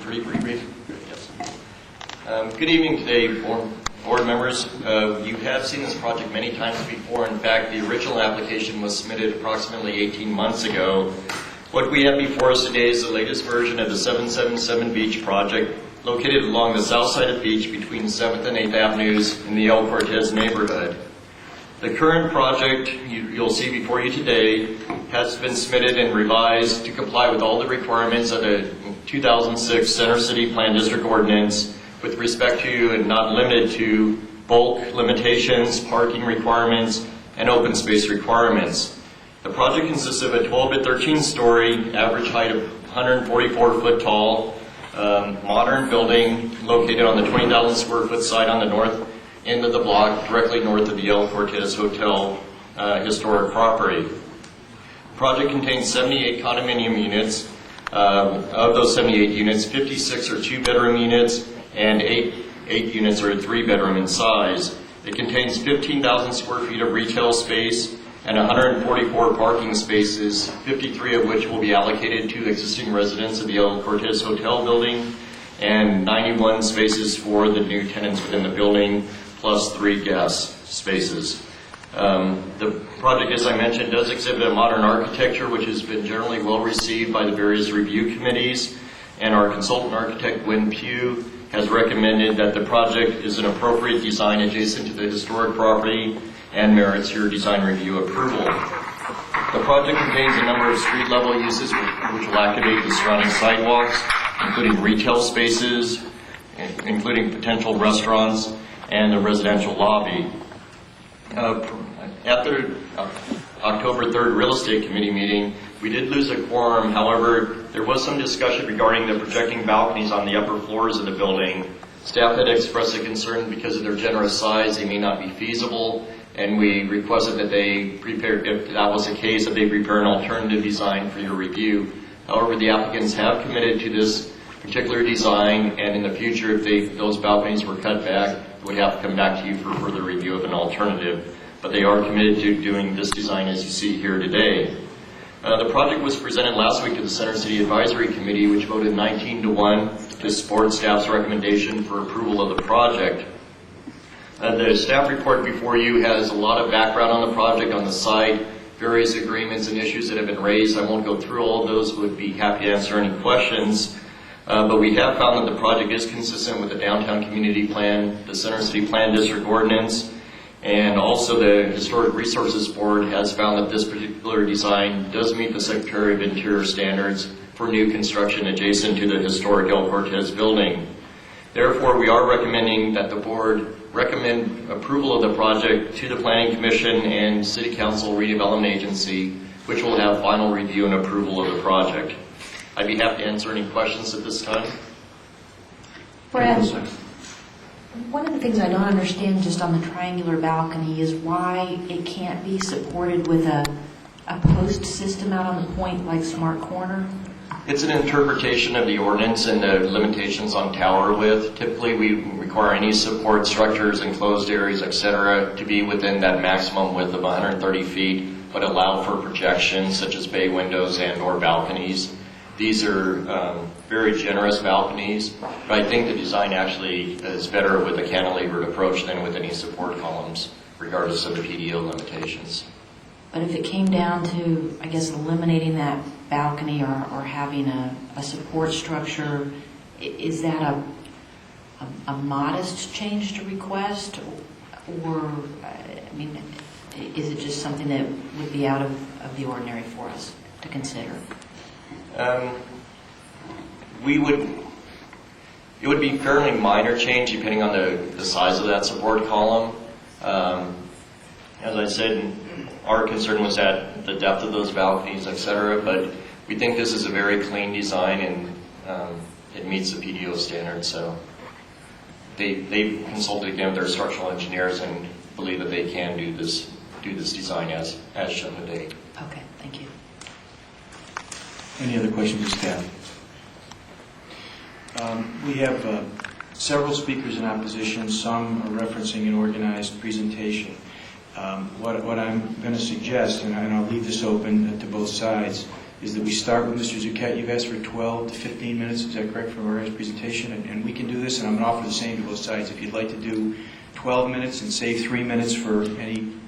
pretty brief. Yes. Good evening today, board members. You have seen this project many times before. In fact, the original application was submitted approximately 18 months ago. What we have before us today is the latest version of the 777 Beech project, located along the south side of Beech between 7th and 8th Avenues in the El Cortez neighborhood. The current project you'll see before you today has been submitted and revised to comply with all the requirements of the 2006 Center City Plan District Ordinance with respect to and not limited to bulk limitations, parking requirements, and open space requirements. The project consists of a 12 to 13 story, average height of 144 foot tall, modern building located on the 20,000 square foot site on the north end of the block, directly north of the El Cortez Hotel historic property. The project contains 78 condominium units. Of those 78 units, 56 are 2-bedroom units and 8 units are 3-bedroom in size. It contains 15,000 square feet of retail space and 144 parking spaces, 53 of which will be allocated to existing residents of the El Cortez Hotel building, and 91 spaces for the new tenants within the building, plus 3 guest spaces. The project, as I mentioned, does exhibit a modern architecture, which has been generally well received by the various review committees, and our consultant architect, Gwen Pugh, has recommended that the project is an appropriate design adjacent to the historic property and merits your design review approval. The project contains a number of street-level uses which will activate the surrounding sidewalks, including retail spaces, including potential restaurants, and a residential lobby. At the October 3rd Real Estate Committee meeting, we did lose a quorum. However, there was some discussion regarding the projecting balconies on the upper floors of the building. Staff had expressed a concern because of their generous size, they may not be feasible, and we requested that they prepare, if that was the case, that they prepare an alternative design for your review. However, the applicants have committed to this particular design, and in the future, if those balconies were cut back, would have to come back to you for further review of an alternative. But they are committed to doing this design as you see here today. The project was presented last week to the Center City Advisory Committee, which voted 19-1 to support staff's recommendation for approval of the project. The staff report before you has a lot of background on the project, on the site, various agreements and issues that have been raised. I won't go through all of those, would be happy to answer any questions. But we have found that the project is consistent with the Downtown Community Plan, the Center City Plan District Ordinance, and also the Historic Resources Board has found that this particular design does meet the Secretary of Interior standards for new construction adjacent to the historic El Cortez building. Therefore, we are recommending that the board recommend approval of the project to the Planning Commission and City Council Redevelopment Agency, which will have final review and approval of the project. I'd be happy to answer any questions at this time. Brad, one of the things I don't understand just on the triangular balcony is why it can't be supported with a post system out on the point like Smart Corner. It's an interpretation of the ordinance and the limitations on tower width. Typically, we require any support structures, enclosed areas, etc., to be within that maximum width of 130 feet, but allow for projections such as bay windows and/or balconies. These are very generous balconies, but I think the design actually is better with a cantilevered approach than with any support columns, regardless of the PDO limitations. But if it came down to, I guess, eliminating that balcony or having a support structure, is that a modest change to request? Or, I mean, is it just something that would be out of the ordinary for us to consider? It would be fairly minor change depending on the size of that support column. As I said, our concern was at the depth of those balconies, etc., but we think this is a very clean design and it meets the PDO standards. So they've consulted again with their structural engineers and believe that they can do this design as shown today. Okay, thank you. Any other questions of staff? We have several speakers in opposition. Some are referencing an organized presentation. What I'm going to suggest, and I'll leave this open to both sides, is that we start with Mr. Zucchet. You've asked for 12 to 15 minutes, is that correct, for Maria's presentation? And we can do this, and I'm going to offer the same to both sides. If you'd like to do 12 minutes and save 3 minutes for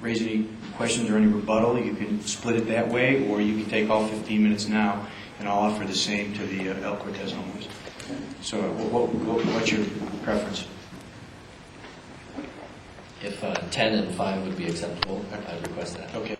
raise any questions or any rebuttal, you can split it that way, or you can take all 15 minutes now, and I'll offer the same to the El Cortez homeowners. So what's your preference? If 10 and 5 would be acceptable, I'd request that. Okay.